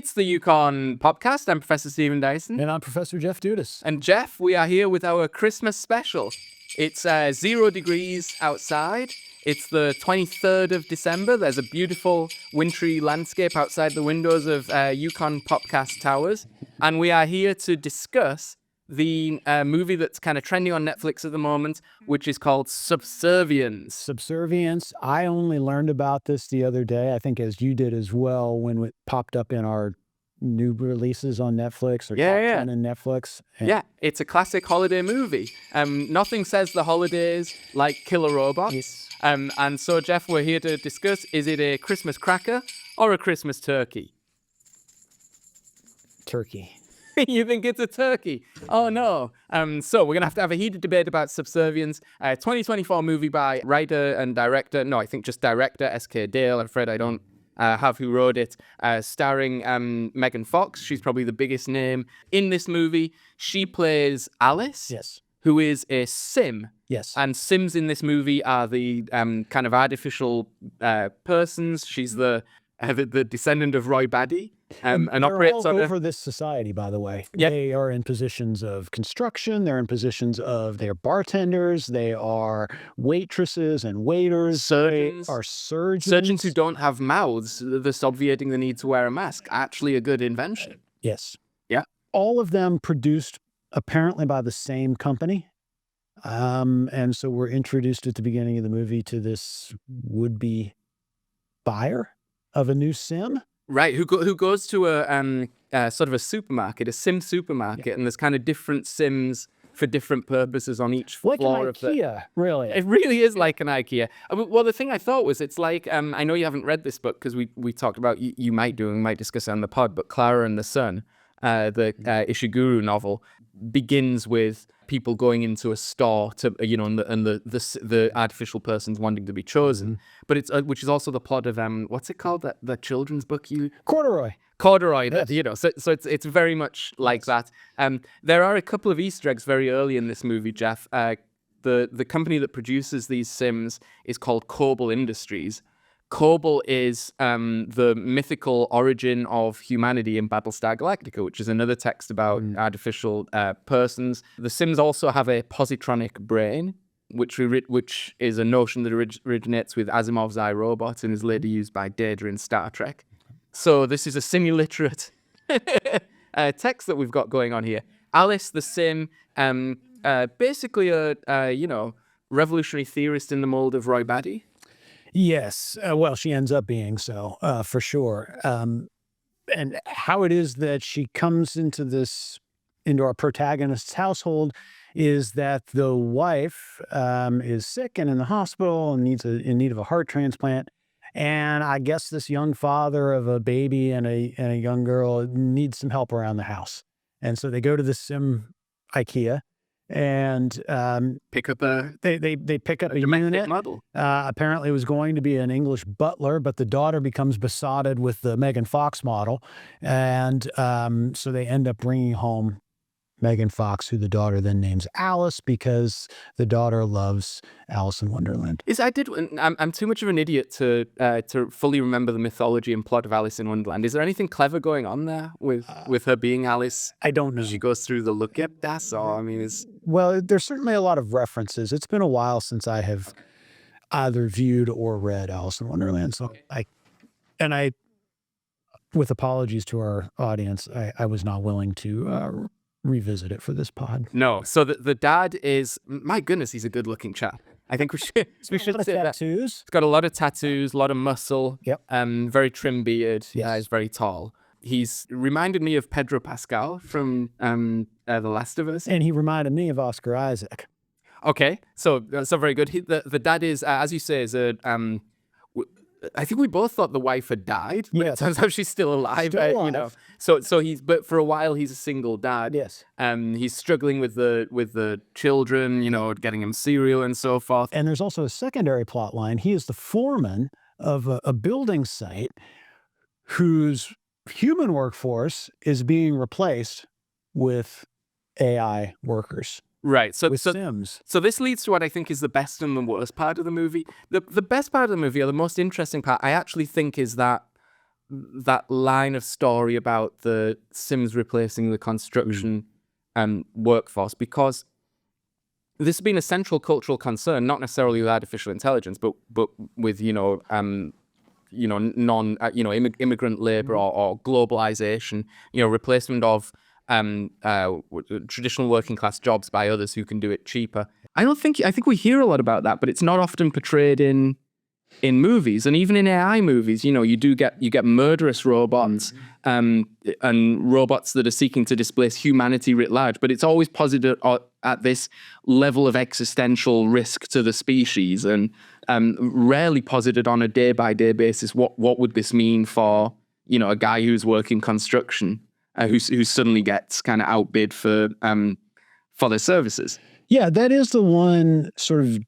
It's the Yukon Podcast. I'm Professor Stephen Dyson. And I'm Professor Jeff Dudas. And Jeff, we are here with our Christmas special. It's 0 degrees outside. It's the 23rd of December. There's a beautiful wintry landscape outside the windows of Yukon Podcast Towers. And we are here to discuss the movie that's kind of trending on Netflix at the moment, which is called Subservience. Subservience. I only learned about this the other day, I think as you did as well, when it popped up in our new releases on Netflix or top 10 in Netflix. Yeah, it's a classic holiday movie. Nothing says the holidays like killer robots. Yes. And so, Jeff, we're here to discuss, is it a Christmas cracker or a Christmas turkey? Turkey. You think it's a turkey? Oh, no. So we're going to have a heated debate about Subservience, a 2024 movie by writer and director, no, I think just director, S.K. Dale. I'm afraid I don't have who wrote it, starring Megan Fox. She's probably the biggest name in this movie. She plays Alice, Yes. who is a sim. Yes. And Sims in this movie are the kind of artificial persons. She's the descendant of Roy Batty. And they're operates all on over this society, by the way. Yeah. They are in positions of construction. They're in positions of, they're bartenders. They are waitresses and waiters. Surgeons. They are surgeons. Surgeons who don't have mouths, thus obviating the need to wear a mask. Actually a good invention. Yes. Yeah. All of them produced apparently by the same company. And so we're introduced at the beginning of the movie to this would-be buyer of a new sim. Right, who goes to a sort of a supermarket, a sim supermarket, and there's kind of different sims for different purposes on each Like floor an of IKEA, really. It really is like an IKEA. Well, the thing I thought was, it's like, I know you haven't read this book because we talked about, you might do, and we might discuss it on the pod, but Clara and the Sun, the Ishiguro novel, begins with people going into a store to, and the artificial persons wanting to be chosen. Mm-hmm. But it's which is also the plot of what's it called, the children's book Corduroy. Yes. So it's very much like that. There are a couple of Easter eggs very early in this movie, Jeff. The company that produces these sims is called Kobold Industries. Kobold is the mythical origin of humanity in Battlestar Galactica, which is another text about artificial persons. The Sims also have a positronic brain, which is a notion that originates with Asimov's iRobot and is later used by Data in Star Trek. So this is a simuliterate text that we've got going on here. Alice the Sim, basically a revolutionary theorist in the mold of Roy Batty. Yes. Well, she ends up being so, for sure. And how it is that she comes into our protagonist's household is that the wife is sick and in the hospital and in need of a heart transplant. And I guess this young father of a baby and a young girl needs some help around the house. And so they go to the sim IKEA. And pick up a they pick up a unit. Model. Apparently it was going to be an English butler, but the daughter becomes besotted with the Megan Fox model. And so they end up bringing home Megan Fox, who the daughter then names Alice because the daughter loves Alice in Wonderland. I'm too much of an idiot to fully remember the mythology and plot of Alice in Wonderland. Is there anything clever going on there with her being Alice? I don't know. She goes through the look at that, or Well, there's certainly a lot of references. It's been a while since I have either viewed or read Alice in Wonderland. So I, with apologies to our audience, I was not willing to revisit it for this pod. No. So the dad is, my goodness, he's a good-looking chap. I think we should say that. Tattoos. He's got a lot of tattoos, a lot of muscle. Yep. Very trim beard. Yes. He's very tall. He's reminded me of Pedro Pascal from The Last of Us. And he reminded me of Oscar Isaac. Okay, so very good. The dad is, as you say, I think we both thought the wife had died. But Yes. it turns out she's still alive. Still alive. But for a while he's a single dad. Yes. He's struggling with the children, getting him cereal and so forth. And there's also a secondary plot line. He is the foreman of a building site whose human workforce is being replaced with AI workers. Right. With Sims. So this leads to what I think is the best and the worst part of the movie. The best part of the movie, or the most interesting part, I actually think is that that line of story about the Sims replacing the construction workforce, because this has been a central cultural concern, not necessarily with artificial intelligence, but with immigrant labor or globalization, replacement of traditional working class jobs by others who can do it cheaper. I think we hear a lot about that, but it's not often portrayed in movies, and even in AI movies. You get murderous robots and robots that are seeking to displace humanity writ large, but it's always posited at this level of existential risk to the species, and rarely posited on a day-by-day basis. What would this mean for a guy who's working construction, who suddenly gets kind of outbid for their services? Yeah, that is the one sort of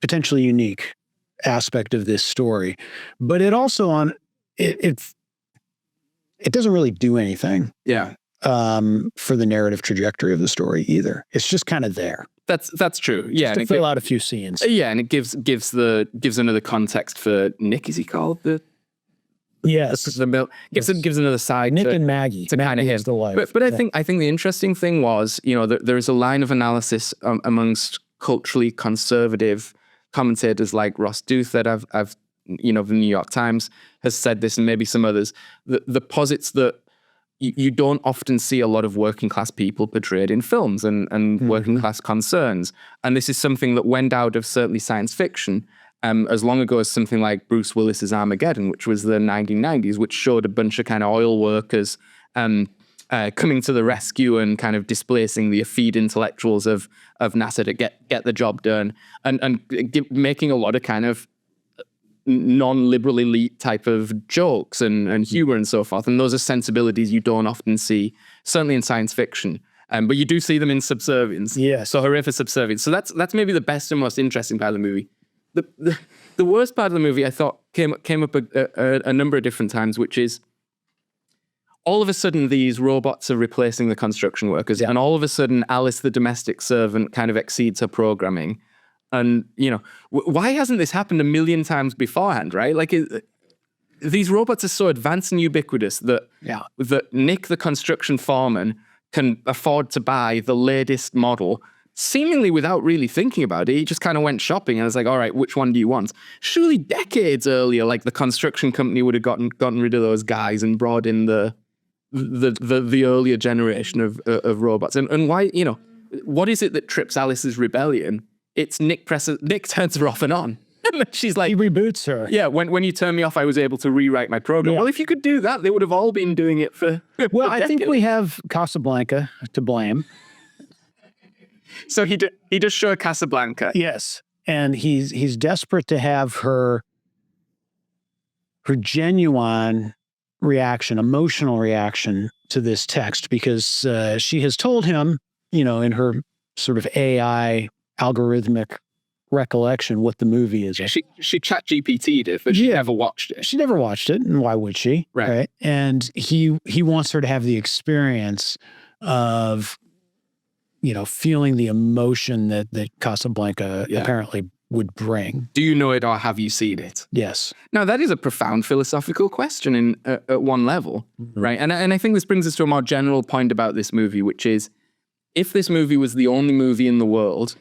potentially unique aspect of this story, but it also it doesn't really do anything for the narrative trajectory of the story either. It's just kind of there. That's true. Yeah, just to fill out a few scenes. Yeah, and it gives another context for Nick. Is he called the? Yes, gives another side. Nick and Maggie to kind of him. The life. But I think the interesting thing was, there is a line of analysis amongst culturally conservative commentators like Ross Duth that I've the New York Times has said this, and maybe some others, the posits that you don't often see a lot of working class people portrayed in films and working class concerns. And this is something that went out of certainly science fiction as long ago as something like Bruce Willis's Armageddon, which was the 1990s, which showed a bunch of kind of oil workers coming to the rescue and kind of displacing the effete intellectuals of NASA to get the job done, and making a lot of kind of non-liberal elite type of jokes and humor and so forth. And those are sensibilities you don't often see, certainly in science fiction. But you do see them in Subservience. Yeah. So hooray for Subservience. So that's maybe the best and most interesting part of the movie. The worst part of the movie, I thought, came up a number of different times, which is all of a sudden these robots are replacing the construction workers, and all of a sudden Alice, the domestic servant, kind of exceeds her programming. And, why hasn't this happened a million times beforehand, right? Like, these robots are so advanced and ubiquitous that Nick, the construction foreman, can afford to buy the latest model, seemingly without really thinking about it. He just kind of went shopping and was like, all right, which one do you want? Surely decades earlier, like, the construction company would have gotten rid of those guys and brought in the earlier generation of robots. And why, what is it that trips Alice's rebellion? It's Nick turns her off and on. She's like, he reboots her. Yeah, when you turned me off, I was able to rewrite my program. Yeah. Well, if you could do that, they would have all been doing it for Well, I think we have Casablanca to blame. So he does show Casablanca. Yes. And he's desperate to have her genuine reaction, emotional reaction to this text, because she has told him, in her sort of AI algorithmic recollection, what the movie is. She chat GPT'd it, but she never watched it. She never watched it, and why would she? Right. And he wants her to have the experience of, feeling the emotion that Casablanca apparently would bring. Do you know it, or have you seen it? Yes. Now, that is a profound philosophical question at one level, right? And I think this brings us to a more general point about this movie, which is, if this movie was the only movie in the world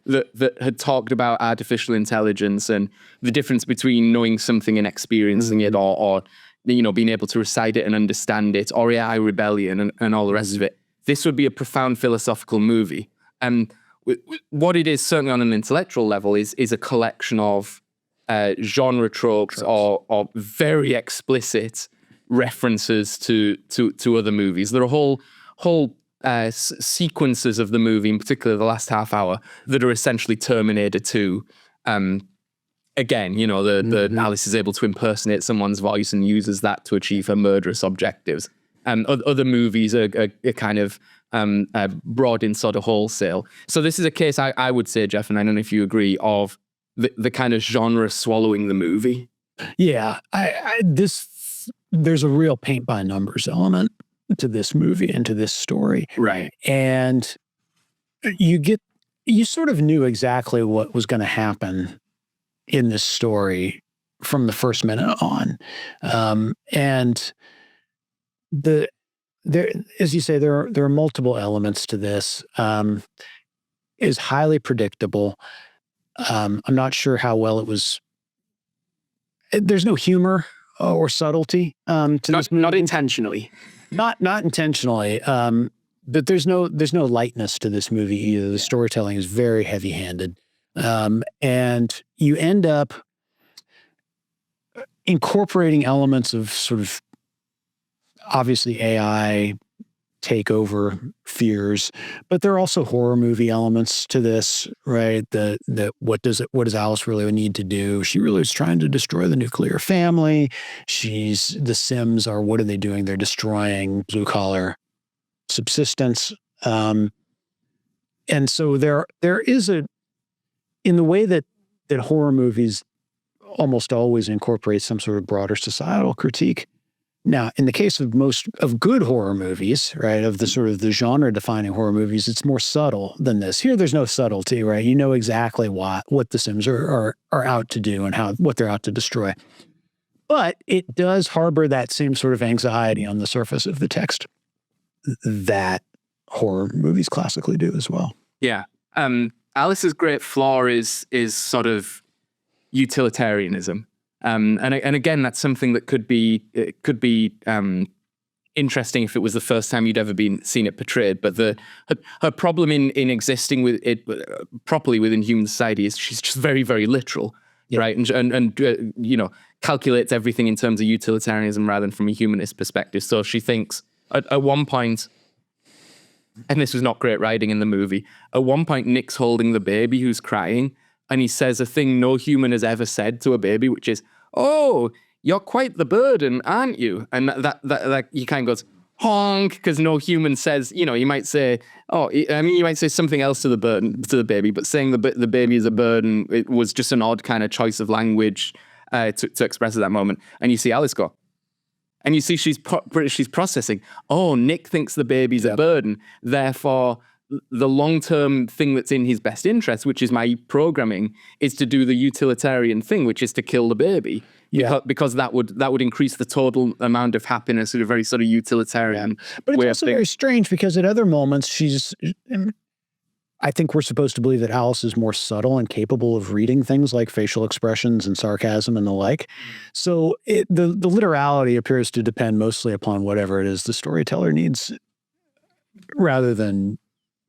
that had talked about artificial intelligence and the difference between knowing something and experiencing it, or being able to recite it and understand it, or AI rebellion and all the rest of it, this would be a profound philosophical movie. And what it is, certainly on an intellectual level, is a collection of genre tropes or very explicit references to other movies. There are whole sequences of the movie, in particular the last half hour, that are essentially Terminator 2. Again, the Alice is able to impersonate someone's voice and uses that to achieve her murderous objectives. And other movies are kind of brought in sort of wholesale. So this is a case, I would say, Jeff, and I don't know if you agree, of the kind of genre swallowing the movie. Yeah, there's a real paint by numbers element to this movie and to this story. Right. And you sort of knew exactly what was going to happen in this story from the first minute on. And there, as you say, there are multiple elements to this. Is highly predictable. I'm not sure how well it was. There's no humor or subtlety to this movie. Not intentionally. Not intentionally. But there's no lightness to this movie either. The storytelling is very heavy-handed, and you end up incorporating elements of sort of obviously AI takeover fears, but there are also horror movie elements to this, right? What does Alice really need to do? She really is trying to destroy the nuclear family. The Sims are, what are they doing? They're destroying blue collar subsistence. And so there is in the way that horror movies almost always incorporate some sort of broader societal critique. Now, in the case of most of good horror movies, right, of the sort of the genre-defining horror movies, it's more subtle than this. Here, there's no subtlety, right? You know exactly what the Sims are out to do and what they're out to destroy. But it does harbor that same sort of anxiety on the surface of the text that horror movies classically do as well. Yeah. Alice's great flaw is sort of utilitarianism. And again, that's something that could be interesting if it was the first time you'd ever seen it portrayed. But her problem in existing with it properly within human society is she's just very, very literal, right? And you know, calculates everything in terms of utilitarianism rather than from a humanist perspective. So she thinks at one point, and this was not great writing in the movie, at one point Nick's holding the baby who's crying, and he says a thing no human has ever said to a baby, which is, "Oh, you're quite the burden, aren't you?" And that he kind of goes, honk, because no human says, you know, you might say, you might say something else to the baby, but saying the baby is a burden, it was just an odd kind of choice of language to express at that moment. And you see Alice go, and you see she's processing, oh, Nick thinks the baby's a burden, therefore the long-term thing that's in his best interest, which is my programming, is to do the utilitarian thing, which is to kill the baby. Yeah. Because that would increase the total amount of happiness in a very sort of utilitarian But it's also very strange because at other moments I think we're supposed to believe that Alice is more subtle and capable of reading things like facial expressions and sarcasm and the like. So the literality appears to depend mostly upon whatever it is the storyteller needs rather than,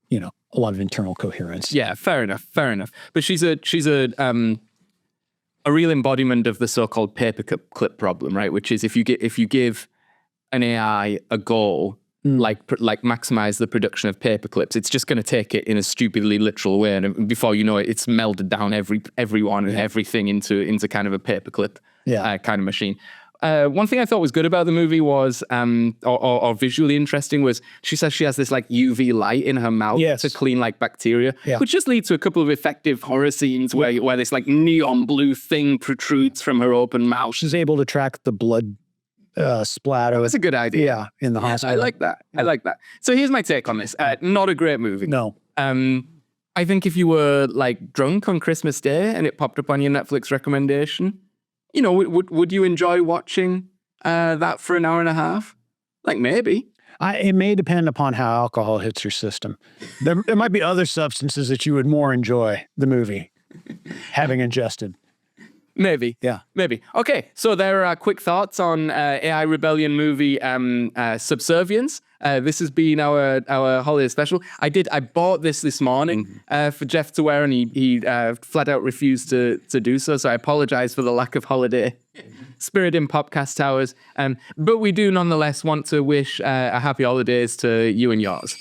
you know, a lot of internal coherence. Yeah, fair enough. But she's a real embodiment of the so-called paperclip problem, right? Which is if you give an AI a goal, like maximize the production of paperclips, it's just going to take it in a stupidly literal way, and before you know it, it's melded down everyone and everything into kind of a paperclip kind of machine. One thing I thought was good about the movie was, or visually interesting, was she says she has this like UV light in her mouth to clean like bacteria, which just leads to a couple of effective horror scenes where this like neon blue thing protrudes from her open mouth. She's able to track the blood splatter. That's a good idea. Yeah, in the hospital. I like that. I like that. So here's my take on this. Not a great movie. No. I think if you were like drunk on Christmas Day and it popped up on your Netflix recommendation, you know, would you enjoy watching that for an hour and a half? Like maybe. It may depend upon how alcohol hits your system. There might be other substances that you would more enjoy the movie having ingested. Maybe. Yeah. Maybe. Okay, so there are quick thoughts on AI Rebellion movie Subservience. This has been our holiday special. I bought this morning for Jeff to wear, and he flat out refused to do so. So I apologize for the lack of holiday spirit in Popcast Towers. But we do nonetheless want to wish a happy holidays to you and yours.